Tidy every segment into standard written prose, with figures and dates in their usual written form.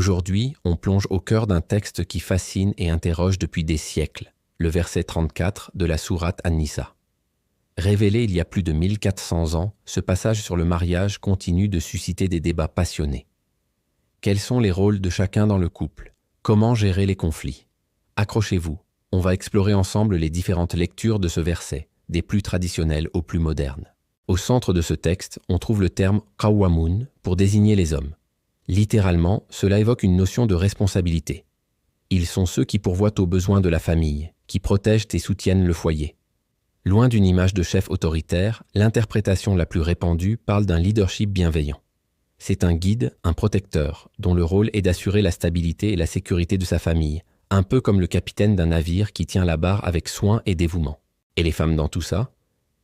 Aujourd'hui, on plonge au cœur d'un texte qui fascine et interroge depuis des siècles, le verset 34 de la sourate An-Nisa. Révélé il y a plus de 1400 ans, ce passage sur le mariage continue de susciter des débats passionnés. Quels sont les rôles de chacun dans le couple? Comment gérer les conflits? Accrochez-vous, on va explorer ensemble les différentes lectures de ce verset, des plus traditionnelles aux plus modernes. Au centre de ce texte, on trouve le terme « qawwamun » pour désigner les hommes. Littéralement, cela évoque une notion de responsabilité. Ils sont ceux qui pourvoient aux besoins de la famille, qui protègent et soutiennent le foyer. Loin d'une image de chef autoritaire, l'interprétation la plus répandue parle d'un leadership bienveillant. C'est un guide, un protecteur, dont le rôle est d'assurer la stabilité et la sécurité de sa famille, un peu comme le capitaine d'un navire qui tient la barre avec soin et dévouement. Et les femmes dans tout ça?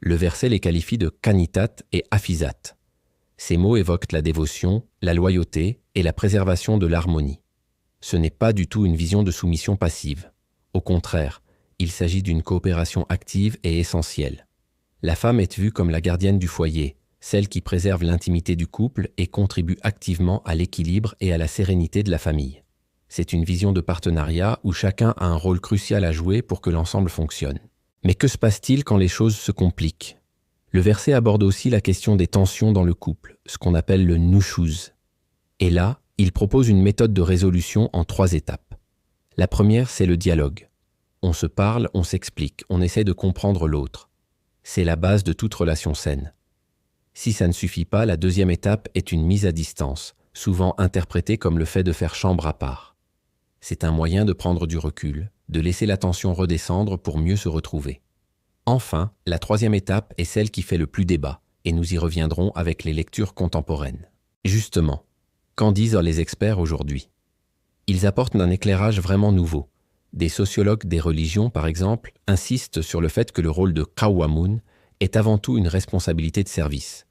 Le verset les qualifie de qanitat et hafizat. Ces mots évoquent la dévotion, la loyauté et la préservation de l'harmonie. Ce n'est pas du tout une vision de soumission passive. Au contraire, il s'agit d'une coopération active et essentielle. La femme est vue comme la gardienne du foyer, celle qui préserve l'intimité du couple et contribue activement à l'équilibre et à la sérénité de la famille. C'est une vision de partenariat où chacun a un rôle crucial à jouer pour que l'ensemble fonctionne. Mais que se passe-t-il quand les choses se compliquent? Le verset aborde aussi la question des tensions dans le couple, ce qu'on appelle le nushuz. Et là, il propose une méthode de résolution en 3 étapes. La première, c'est le dialogue. On se parle, on s'explique, on essaie de comprendre l'autre. C'est la base de toute relation saine. Si ça ne suffit pas, la deuxième étape est une mise à distance, souvent interprétée comme le fait de faire chambre à part. C'est un moyen de prendre du recul, de laisser la tension redescendre pour mieux se retrouver. Enfin, la troisième étape est celle qui fait le plus débat, et nous y reviendrons avec les lectures contemporaines. Justement, qu'en disent les experts aujourd'hui? Ils apportent un éclairage vraiment nouveau. Des sociologues des religions, par exemple, insistent sur le fait que le rôle de qawwamun est avant tout une responsabilité de service.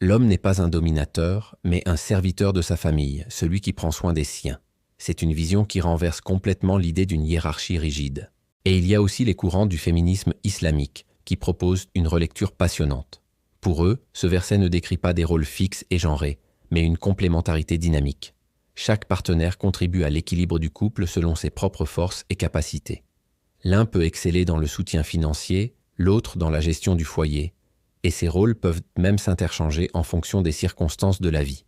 L'homme n'est pas un dominateur, mais un serviteur de sa famille, celui qui prend soin des siens. C'est une vision qui renverse complètement l'idée d'une hiérarchie rigide. Et il y a aussi les courants du féminisme islamique, qui proposent une relecture passionnante. Pour eux, ce verset ne décrit pas des rôles fixes et genrés, mais une complémentarité dynamique. Chaque partenaire contribue à l'équilibre du couple selon ses propres forces et capacités. L'un peut exceller dans le soutien financier, l'autre dans la gestion du foyer, et ces rôles peuvent même s'interchanger en fonction des circonstances de la vie.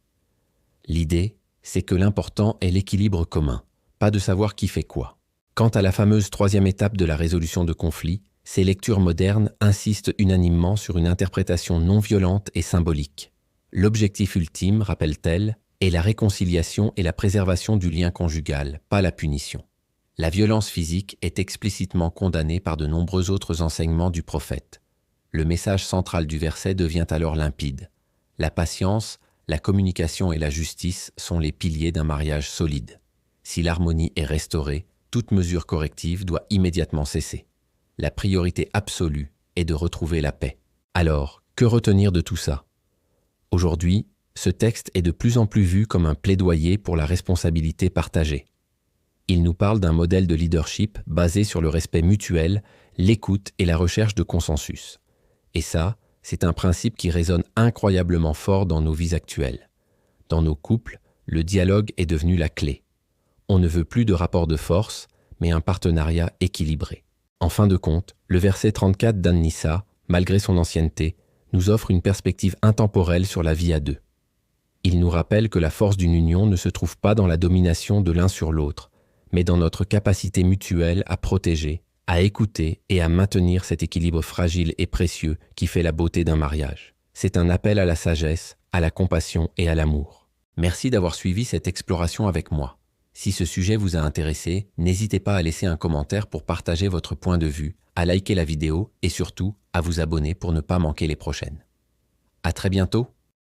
L'idée, c'est que l'important est l'équilibre commun, pas de savoir qui fait quoi. Quant à la fameuse troisième étape de la résolution de conflits, ces lectures modernes insistent unanimement sur une interprétation non violente et symbolique. L'objectif ultime, rappelle-t-elle, est la réconciliation et la préservation du lien conjugal, pas la punition. La violence physique est explicitement condamnée par de nombreux autres enseignements du prophète. Le message central du verset devient alors limpide. La patience, la communication et la justice sont les piliers d'un mariage solide. Si l'harmonie est restaurée, toute mesure corrective doit immédiatement cesser. La priorité absolue est de retrouver la paix. Alors, que retenir de tout ça? Aujourd'hui, ce texte est de plus en plus vu comme un plaidoyer pour la responsabilité partagée. Il nous parle d'un modèle de leadership basé sur le respect mutuel, l'écoute et la recherche de consensus. Et ça, c'est un principe qui résonne incroyablement fort dans nos vies actuelles. Dans nos couples, le dialogue est devenu la clé. On ne veut plus de rapport de force, mais un partenariat équilibré. En fin de compte, le verset 34 d'An-Nisa, malgré son ancienneté, nous offre une perspective intemporelle sur la vie à deux. Il nous rappelle que la force d'une union ne se trouve pas dans la domination de l'un sur l'autre, mais dans notre capacité mutuelle à protéger, à écouter et à maintenir cet équilibre fragile et précieux qui fait la beauté d'un mariage. C'est un appel à la sagesse, à la compassion et à l'amour. Merci d'avoir suivi cette exploration avec moi. Si ce sujet vous a intéressé, n'hésitez pas à laisser un commentaire pour partager votre point de vue, à liker la vidéo et surtout à vous abonner pour ne pas manquer les prochaines. À très bientôt!